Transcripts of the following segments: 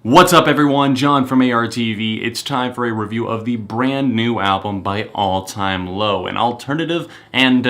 What's up everyone, John from ARTV. It's time for a review of the brand new album by All Time Low, an alternative and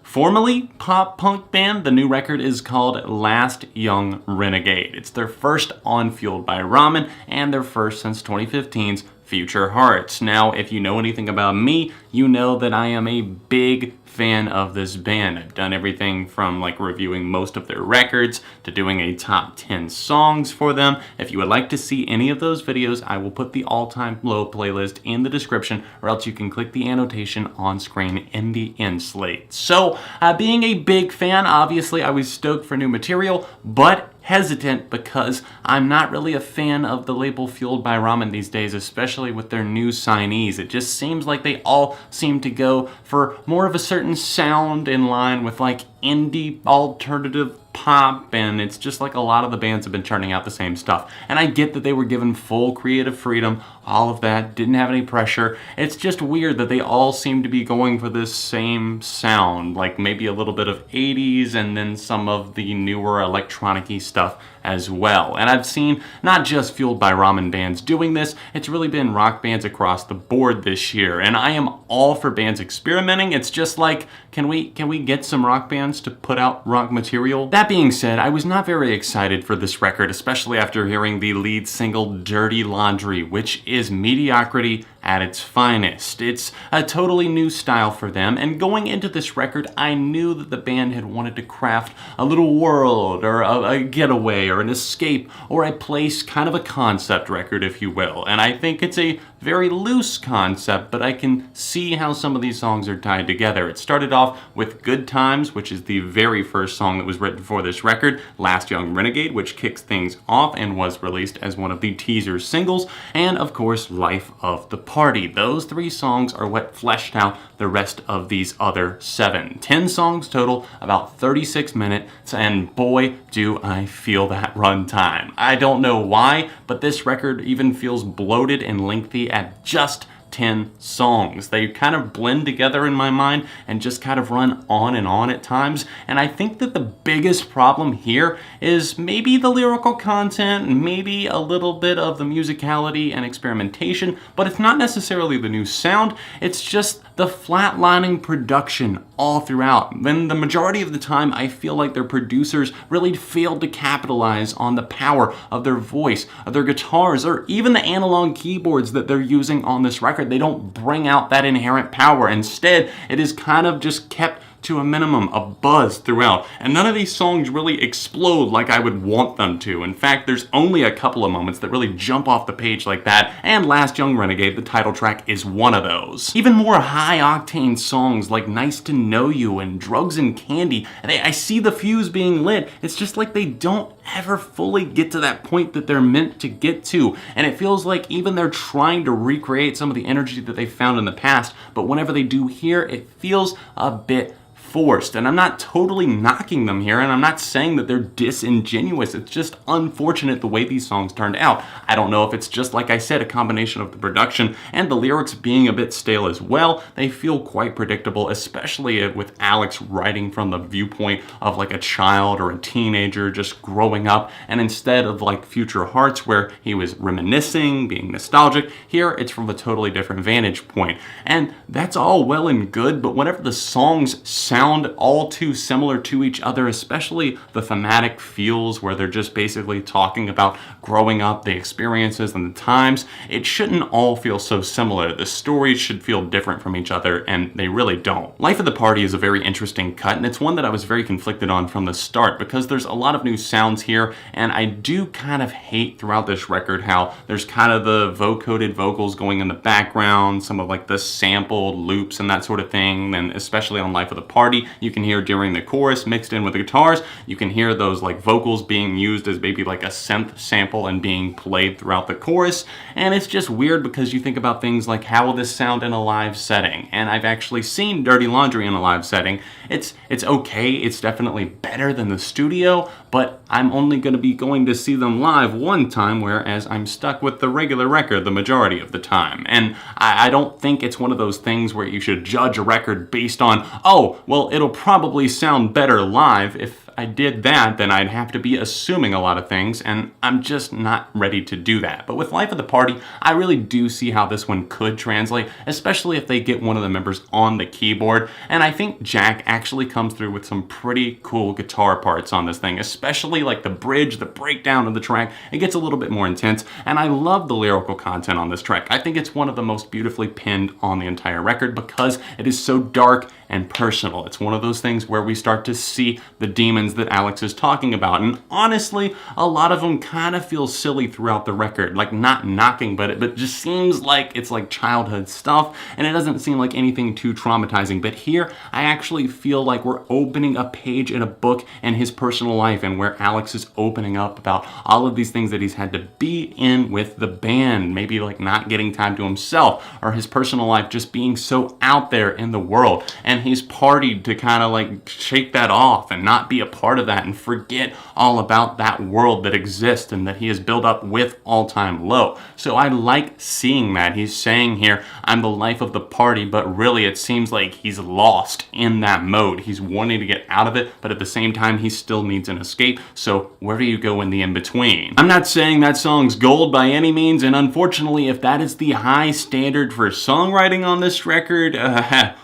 formerly pop-punk band. The new record is called Last Young Renegade. It's their first on Fueled by Ramen and their first since 2015's Future Hearts. Now, if you know anything about me, you know that I am a big fan of this band. I've done everything from like reviewing most of their records to doing a top 10 songs for them. If you would like to see any of those videos, I will put the All Time Low playlist in the description, or else you can click the annotation on screen in the end slate. So, being a big fan, obviously I was stoked for new material, but hesitant because I'm not really a fan of the label Fueled by Ramen these days, especially with their new signees. It just seems like they all seem to go for more of a certain sound in line with like indie alternative pop, and it's just like a lot of the bands have been churning out the same stuff. And I get that they were given full creative freedom, all of that, didn't have any pressure. It's just weird that they all seem to be going for this same sound, like maybe a little bit of 80s and then some of the newer electronic-y stuff as well. And I've seen not just Fueled by Ramen bands doing this, it's really been rock bands across the board this year. And I am all for bands experimenting. It's just like, can we get some rock bands to put out rock material? That being said, I was not very excited for this record, especially after hearing the lead single Dirty Laundry, which is mediocrity at its finest. It's a totally new style for them, and going into this record, I knew that the band had wanted to craft a little world, or a getaway, or an escape, or a place, kind of a concept record, if you will. And I think it's a very loose concept, but I can see how some of these songs are tied together. It started off with Good Times, which is the very first song that was written for this record, Last Young Renegade, which kicks things off and was released as one of the teaser singles, and of course, Life of the Party. Those three songs are what fleshed out the rest of these other 7. 10 songs total, about 36 minutes, and boy, do I feel that runtime. I don't know why, but this record even feels bloated and lengthy at just 10 songs. They kind of blend together in my mind and just kind of run on and on at times. And I think that the biggest problem here is maybe the lyrical content, maybe a little bit of the musicality and experimentation, but it's not necessarily the new sound, it's just the flatlining production all throughout. Then the majority of the time, I feel like their producers really failed to capitalize on the power of their voice, of their guitars, or even the analog keyboards that they're using on this record. They don't bring out that inherent power. Instead, it is kind of just kept to a minimum, a buzz throughout. And none of these songs really explode like I would want them to. In fact, there's only a couple of moments that really jump off the page like that, and Last Young Renegade, the title track, is one of those. Even more high-octane songs like Nice to Know You and Drugs and Candy, I see the fuse being lit. It's just like they don't ever fully get to that point that they're meant to get to. And it feels like even they're trying to recreate some of the energy that they found in the past, but whenever they do here, it feels a bit forced. And I'm not totally knocking them here, and I'm not saying that they're disingenuous. It's just unfortunate the way these songs turned out. I don't know if it's just, like I said, a combination of the production and the lyrics being a bit stale as well. They feel quite predictable, especially with Alex writing from the viewpoint of like a child or a teenager just growing up, and instead of like Future Hearts where he was reminiscing, being nostalgic, here it's from a totally different vantage point. And that's all well and good, but whenever the songs sound all too similar to each other, especially the thematic feels where they're just basically talking about growing up, the experiences and the times, it shouldn't all feel so similar. The stories should feel different from each other, and they really don't. Life of the Party is a very interesting cut, and it's one that I was very conflicted on from the start because there's a lot of new sounds here, and I do kind of hate throughout this record how there's kind of the vocoded vocals going in the background, some of like the sampled loops and that sort of thing, and especially on Life of the Party, you can hear during the chorus mixed in with the guitars, you can hear those like vocals being used as maybe like a synth sample and being played throughout the chorus. And it's just weird because you think about things like how will this sound in a live setting? And I've actually seen Dirty Laundry in a live setting. It's okay, it's definitely better than the studio, but I'm only going to be going to see them live one time, whereas I'm stuck with the regular record the majority of the time. And I don't think it's one of those things where you should judge a record based on, oh, well, it'll probably sound better live. If I did that, then I'd have to be assuming a lot of things, and I'm just not ready to do that. But with Life of the Party, I really do see how this one could translate, especially if they get one of the members on the keyboard. And I think Jack actually comes through with some pretty cool guitar parts on this thing, especially like the bridge, the breakdown of the track. It gets a little bit more intense, and I love the lyrical content on this track. I think it's one of the most beautifully pinned on the entire record because it is so dark and personal. It's one of those things where we start to see the demons that Alex is talking about. And honestly, a lot of them kind of feel silly throughout the record. Like, not knocking, but it just seems like it's like childhood stuff, and it doesn't seem like anything too traumatizing. But here, I actually feel like we're opening a page in a book in his personal life, and where Alex is opening up about all of these things that he's had to be in with the band. Maybe like not getting time to himself, or his personal life just being so out there in the world. And he's partied to kind of like shake that off and not be a part of that and forget all about that world that exists and that he has built up with All Time Low. So I like seeing that. He's saying here, I'm the life of the party, but really it seems like he's lost in that mode. He's wanting to get out of it, but at the same time, he still needs an escape. So where do you go in the in-between? I'm not saying that song's gold by any means, and unfortunately, if that is the high standard for songwriting on this record,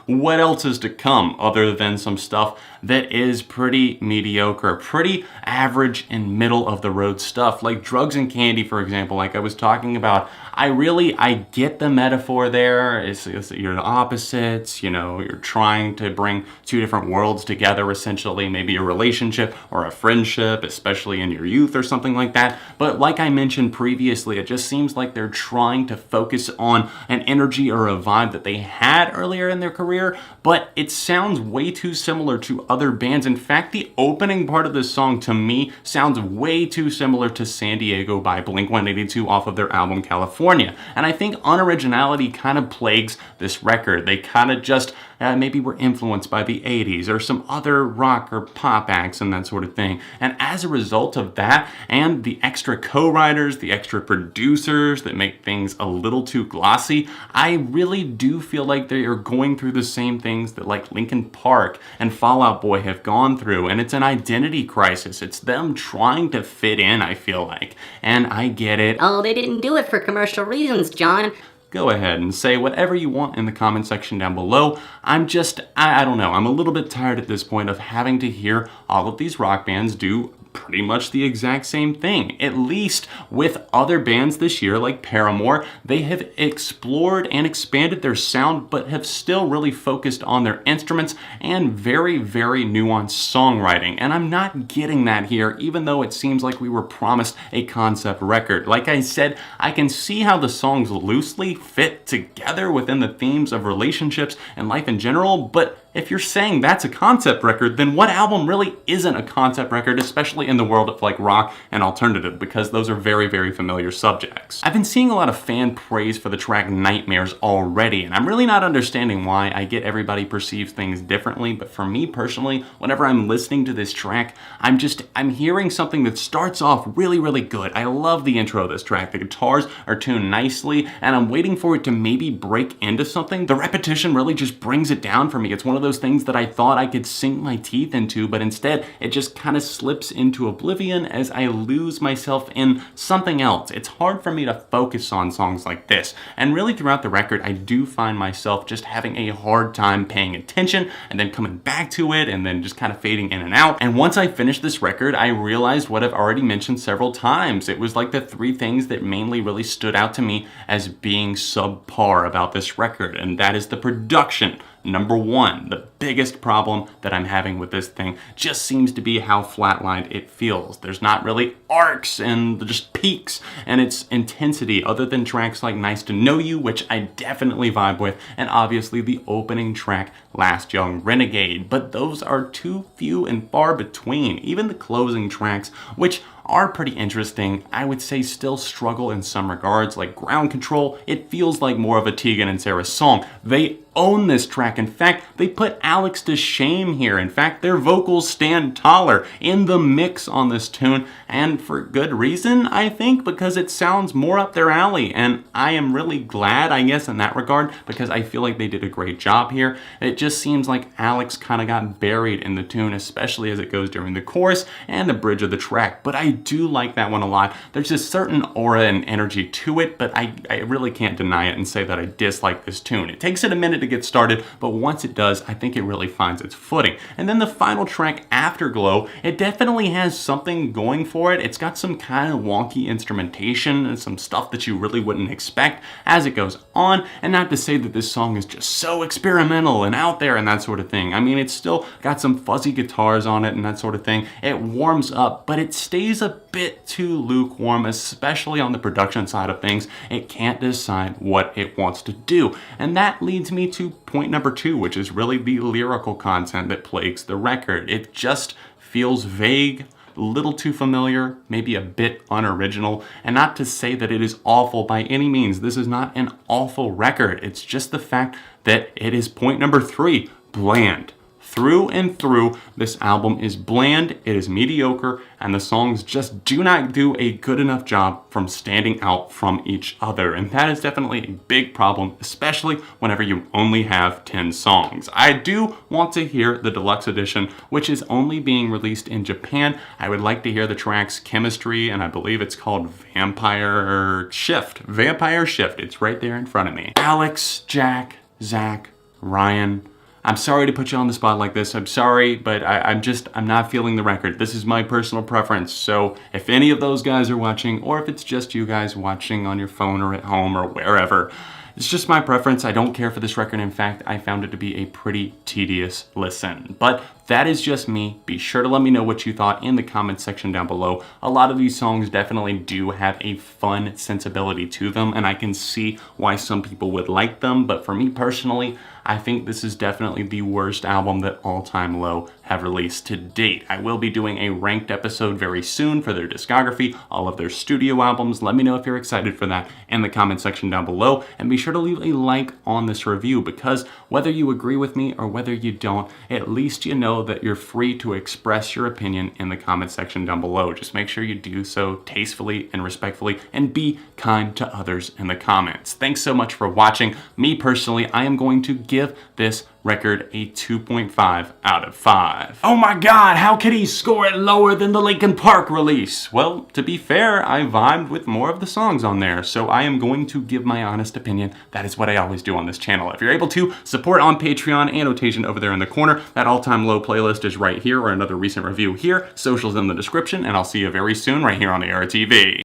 what else is to come other than some stuff that is pretty mediocre, pretty average and middle of the road stuff, like Drugs and Candy, for example, like I was talking about. I get the metaphor there. It's you're the opposites, you know, you're trying to bring two different worlds together, essentially, maybe a relationship or a friendship, especially in your youth or something like that. But like I mentioned previously, it just seems like they're trying to focus on an energy or a vibe that they had earlier in their career, but it sounds way too similar to other bands. In fact, the opening part of this song to me sounds way too similar to San Diego by Blink-182 off of their album California. And I think unoriginality kind of plagues this record. They kind of just maybe were influenced by the 80s or some other rock or pop acts and that sort of thing. And as a result of that, and the extra co-writers, the extra producers that make things a little too glossy, I really do feel like they are going through the same things that like Linkin Park and Fall Out Boy have gone through. And it's an identity crisis. It's them trying to fit in, I feel like. And I get it. Oh, they didn't do it for commercial reasons, John. Go ahead and say whatever you want in the comment section down below. I don't know, I'm a little bit tired at this point of having to hear all of these rock bands do pretty much the exact same thing. At least with other bands this year, like Paramore, they have explored and expanded their sound, but have still really focused on their instruments and very, very nuanced songwriting. And I'm not getting that here, even though it seems like we were promised a concept record. Like I said, I can see how the songs loosely fit together within the themes of relationships and life in general, but if you're saying that's a concept record, then what album really isn't a concept record, especially in the world of like rock and alternative, because those are very, very familiar subjects. I've been seeing a lot of fan praise for the track Nightmares already, and I'm really not understanding why. I get everybody perceives things differently, but for me personally, whenever I'm listening to this track, I'm hearing something that starts off really, really good. I love the intro of this track. The guitars are tuned nicely, and I'm waiting for it to maybe break into something. The repetition really just brings it down for me. It's one of those things that I thought I could sink my teeth into, but instead it just kind of slips into oblivion as I lose myself in something else. It's hard for me to focus on songs like this, and really throughout the record I do find myself just having a hard time paying attention and then coming back to it and then just kind of fading in and out. And once I finished this record, I realized what I've already mentioned several times. It was like the three things that mainly really stood out to me as being subpar about this record, and that is the production. Number one, the biggest problem that I'm having with this thing just seems to be how flatlined it feels. There's not really arcs and just peaks and its intensity other than tracks like Nice to Know You, which I definitely vibe with, and obviously the opening track, Last Young Renegade. But those are too few and far between. Even the closing tracks, which are pretty interesting. I would say still struggle in some regards, like Ground Control. It feels like more of a Tegan and Sara song. They own this track. In fact, they put Alex to shame here. In fact, their vocals stand taller in the mix on this tune, and for good reason, I think, because it sounds more up their alley, and I am really glad, I guess, in that regard, because I feel like they did a great job here. It just seems like Alex kind of got buried in the tune, especially as it goes during the chorus and the bridge of the track, but I do like that one a lot. There's a certain aura and energy to it, but I really can't deny it and say that I dislike this tune. It takes it a minute to get started, but once it does, I think it really finds its footing. And then the final track, Afterglow, it definitely has something going for it. It's got some kind of wonky instrumentation and some stuff that you really wouldn't expect as it goes on, and not to say that this song is just so experimental and out there and that sort of thing. I mean, it's still got some fuzzy guitars on it and that sort of thing. It warms up, but it stays a bit too lukewarm, especially on the production side of things. It can't decide what it wants to do, and that leads me to point number 2, which is really the lyrical content that plagues the record. It just feels vague, a little too familiar, maybe a bit unoriginal, and not to say that it is awful by any means. This is not an awful record. It's just the fact that it is point number 3, bland. Through and through, this album is bland, it is mediocre, and the songs just do not do a good enough job from standing out from each other. And that is definitely a big problem, especially whenever you only have 10 songs. I do want to hear the deluxe edition, which is only being released in Japan. I would like to hear the tracks Chemistry, and I believe it's called Vampire Shift. Vampire Shift, it's right there in front of me. Alex, Jack, Zach, Ryan, I'm sorry to put you on the spot like this. I'm sorry, but I'm not feeling the record. This is my personal preference. So if any of those guys are watching, or if it's just you guys watching on your phone or at home or wherever, it's just my preference. I don't care for this record. In fact, I found it to be a pretty tedious listen. But that is just me. Be sure to let me know what you thought in the comments section down below. A lot of these songs definitely do have a fun sensibility to them, and I can see why some people would like them. But for me personally, I think this is definitely the worst album that All Time Low have released to date. I will be doing a ranked episode very soon for their discography, all of their studio albums. Let me know if you're excited for that in the comment section down below, and be sure to leave a like on this review, because whether you agree with me or whether you don't, at least you know that you're free to express your opinion in the comment section down below. Just make sure you do so tastefully and respectfully, and be kind to others in the comments. Thanks so much for watching. Me personally, I am going to give this record a 2.5 out of 5. Oh my god, how could he score it lower than the Linkin Park release? Well, to be fair, I vibed with more of the songs on there, so I am going to give my honest opinion. That is what I always do on this channel. If you're able to, support on Patreon, annotation over there in the corner. That All Time Low playlist is right here, or another recent review here. Socials in the description, and I'll see you very soon right here on the ARTV.